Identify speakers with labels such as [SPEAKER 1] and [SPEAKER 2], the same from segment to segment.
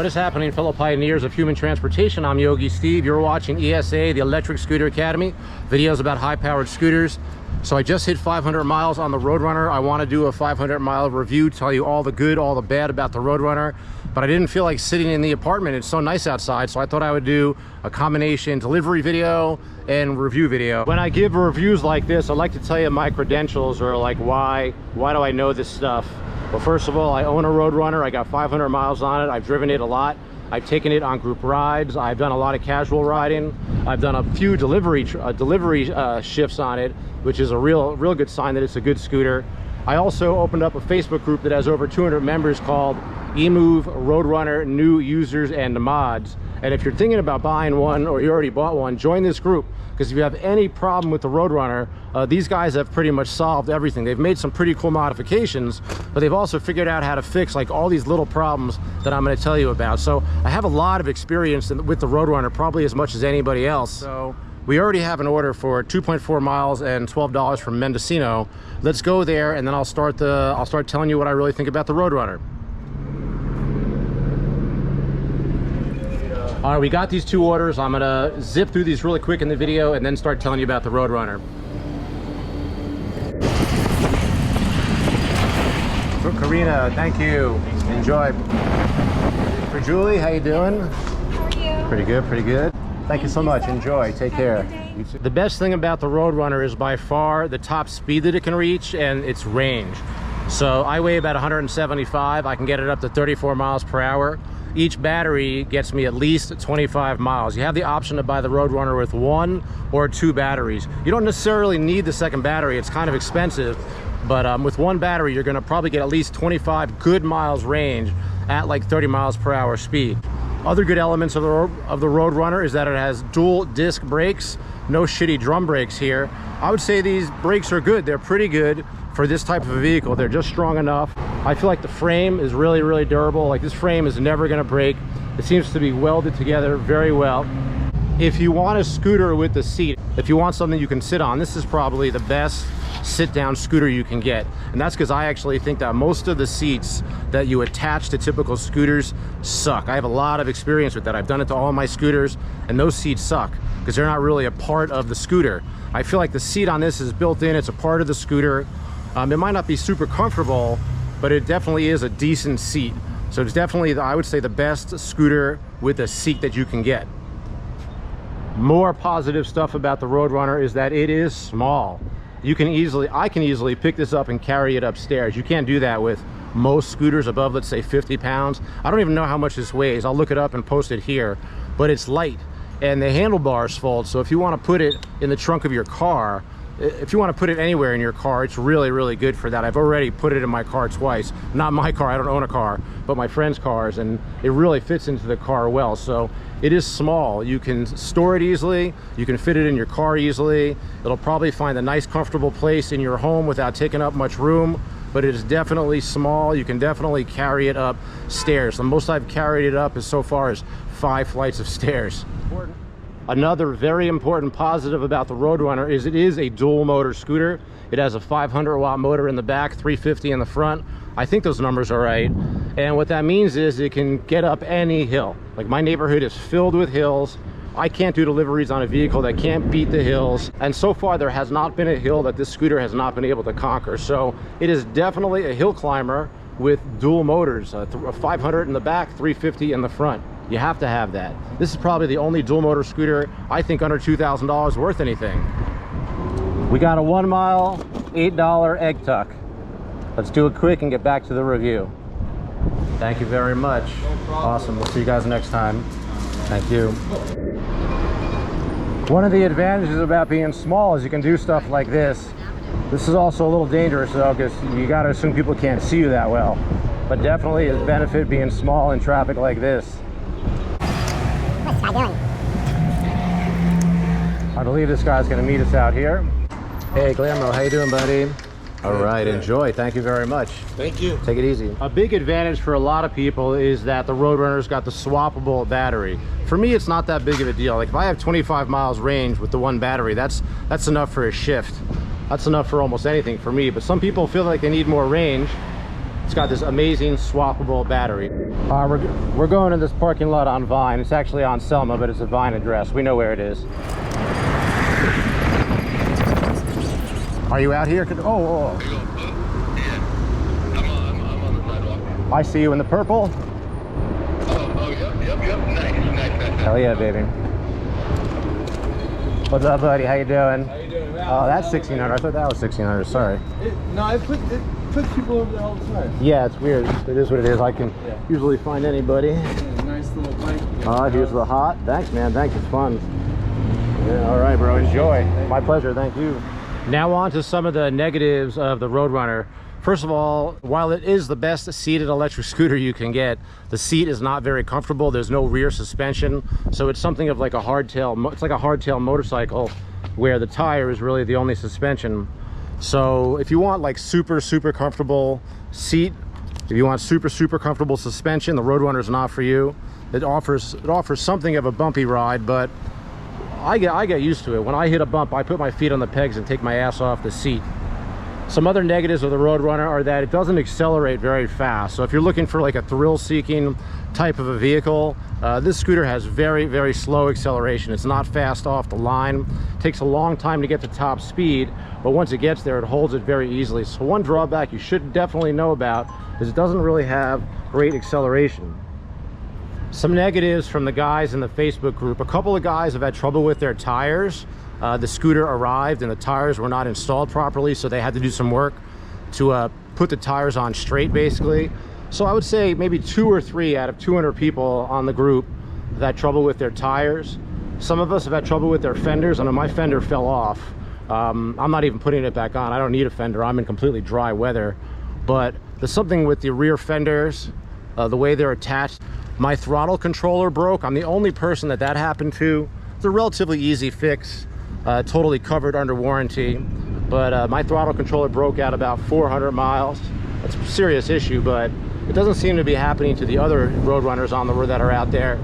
[SPEAKER 1] What is happening, fellow pioneers of human transportation? I'm Yogi Steve. You're watching ESA, the Electric Scooter Academy, videos about high-powered scooters. So I just hit 500 miles on the Roadrunner. I want to do a 500-mile review, tell you all the good, all the bad about the Roadrunner, but I didn't feel like sitting in the apartment. It's so nice outside, so I thought I would do a combination delivery video and review video. When I give reviews like this, I like to tell you my credentials, or like why do I know this stuff. Well, first of all, I own a Roadrunner. I got 500 miles on it. I've driven it a lot. I've taken it on group rides. I've done a lot of casual riding. I've done a few delivery shifts on it, which is a real good sign that it's a good scooter. I also opened up a Facebook group that has over 200 members called Emove Roadrunner New Users and Mods. And if you're thinking about buying one, or you already bought one, join this group, because if you have any problem with the Roadrunner, these guys have pretty much solved everything. They've made some pretty cool modifications, but they've also figured out how to fix like all these little problems that I'm going to tell you about. So I have a lot of experience with the Roadrunner, probably as much as anybody else. So we already have an order for 2.4 miles and $12 from Mendocino. Let's go there, and then I'll start telling you what I really think about the Roadrunner. All right, we got these two orders. I'm gonna zip through these really quick in the video and then start telling you about the Roadrunner. For Karina, thank you. Enjoy. For Julie, how you doing?
[SPEAKER 2] How are you?
[SPEAKER 1] Pretty good, pretty good. Thank you so much. Enjoy. Take care. The best thing about the Roadrunner is by far the top speed that it can reach and its range. So I weigh about 175. I can get it up to 34 miles per hour. Each battery gets me at least 25 miles. You have the option to buy the Roadrunner with 1 or 2 batteries. You don't necessarily need the second battery. It's kind of expensive, but with 1 battery, you're gonna probably get at least 25 good miles range at like 30 miles per hour speed. Other good elements of the Roadrunner is that it has dual disc brakes, no shitty drum brakes here. I would say these brakes are good. They're pretty good for this type of a vehicle. They're just strong enough. I feel like the frame is really durable. Like, this frame is never gonna break. It seems to be welded together very well. If you want a scooter with a seat, if you want something you can sit on, this is probably the best sit-down scooter you can get. And that's because I actually think that most of the seats that you attach to typical scooters suck. I have a lot of experience with that. I've done it to all my scooters, and those seats suck because they're not really a part of the scooter. I feel like the seat on this is built in. It's a part of the scooter. It might not be super comfortable, but it definitely is a decent seat. So it's definitely, I would say, the best scooter with a seat that you can get. More positive stuff about the Roadrunner is that it is small. I can easily pick this up and carry it upstairs. You can't do that with most scooters above, let's say, 50 pounds. I don't even know how much this weighs. I'll look it up and post it here, but it's light. And the handlebars fold, so if you want to put it in the trunk of your car, if you want to put it anywhere in your car, it's really good for that. I've already put it in my car twice. Not my car, I don't own a car, but my friends' cars, and it really fits into the car well. So it is small. You can store it easily. You can fit it in your car easily. It'll probably find a nice, comfortable place in your home without taking up much room, but it is definitely small. You can definitely carry it up stairs. The most I've carried it up is so far as 5 flights of stairs. Another very important positive about the Roadrunner is it is a dual motor scooter. It has a 500 watt motor in the back, 350 in the front. I think those numbers are right. And what that means is it can get up any hill. Like, my neighborhood is filled with hills. I can't do deliveries on a vehicle that can't beat the hills. And so far, there has not been a hill that this scooter has not been able to conquer. So it is definitely a hill climber with dual motors, a 500 in the back, 350 in the front. You have to have that. This is probably the only dual motor scooter I think under $2,000 worth anything. We got a 1 mile, $8 egg tuck. Let's do it quick and get back to the review. Thank you very much. No awesome. We'll see you guys next time. Thank you. One of the advantages about being small is you can do stuff like this. This is also a little dangerous though, because you got to assume people can't see you that well. But definitely a benefit being small in traffic like this.
[SPEAKER 2] What's this guy doing?
[SPEAKER 1] I believe this guy's going to meet us out here. Hey, Glamro, how you doing, buddy? All right, enjoy. Thank you very much.
[SPEAKER 3] Thank you.
[SPEAKER 1] Take it easy. A big advantage for a lot of people is that the Roadrunner's got the swappable battery. For me, it's not that big of a deal. Like, if I have 25 miles range with the 1 battery, that's enough for a shift. That's enough for almost anything for me. But some people feel like they need more range. It's got this amazing swappable battery. We're going to this parking lot on Vine. It's actually on Selma, but it's a Vine address. We know where it is. Are you out here? Oh.
[SPEAKER 3] Yeah. I'm on the sidewalk.
[SPEAKER 1] I see you in the purple.
[SPEAKER 3] Oh, yep. Nice.
[SPEAKER 1] Hell yeah, baby. What's up, buddy? How you doing?
[SPEAKER 4] How you doing, man?
[SPEAKER 1] Oh, that's 1600. I thought that was 1600. Sorry.
[SPEAKER 4] No, it puts people over there all the time.
[SPEAKER 1] Yeah, it's weird. It is what it is. I can usually find anybody.
[SPEAKER 4] Yeah, nice little bike.
[SPEAKER 1] Oh, here's the hot. Thanks, man. Thanks. It's fun. Yeah, all right, bro. Enjoy. My pleasure. Thank you. Now on to some of the negatives of the Roadrunner. First of all, while it is the best seated electric scooter you can get, the seat is not very comfortable. There's no rear suspension, so it's something of like a hardtail. It's like a hardtail motorcycle, where the tire is really the only suspension. So if you want like super comfortable seat, if you want super comfortable suspension, the Roadrunner is not for you. It offers something of a bumpy ride, but I get used to it. When I hit a bump, I put my feet on the pegs and take my ass off the seat. Some other negatives of the Roadrunner are that it doesn't accelerate very fast. So if you're looking for like a thrill-seeking type of a vehicle, this scooter has very slow acceleration. It's not fast off the line. It takes a long time to get to top speed, but once it gets there, it holds it very easily. So one drawback you should definitely know about is it doesn't really have great acceleration. Some negatives from the guys in the Facebook group. A couple of guys have had trouble with their tires. The scooter arrived and the tires were not installed properly, so they had to do some work to put the tires on straight, basically. So I would say maybe 2 or 3 out of 200 people on the group have had trouble with their tires. Some of us have had trouble with their fenders. I know my fender fell off. I'm not even putting it back on. I don't need a fender. I'm in completely dry weather. But there's something with the rear fenders, the way they're attached. My throttle controller broke. I'm the only person that happened to. It's a relatively easy fix, totally covered under warranty. But my throttle controller broke at about 400 miles. That's a serious issue, but it doesn't seem to be happening to the other Roadrunners on the road that are out there.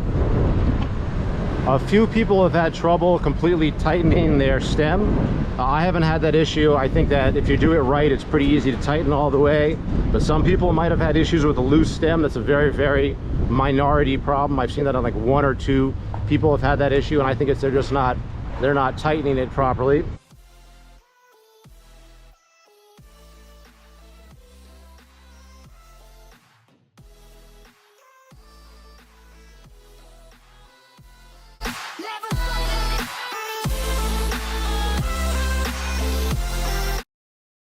[SPEAKER 1] A few people have had trouble completely tightening their stem. I haven't had that issue. I think that if you do it right, it's pretty easy to tighten all the way. But some people might have had issues with a loose stem. That's a very minority problem. I've seen that on like 1 or 2 people have had that issue, and I think they're not tightening it properly.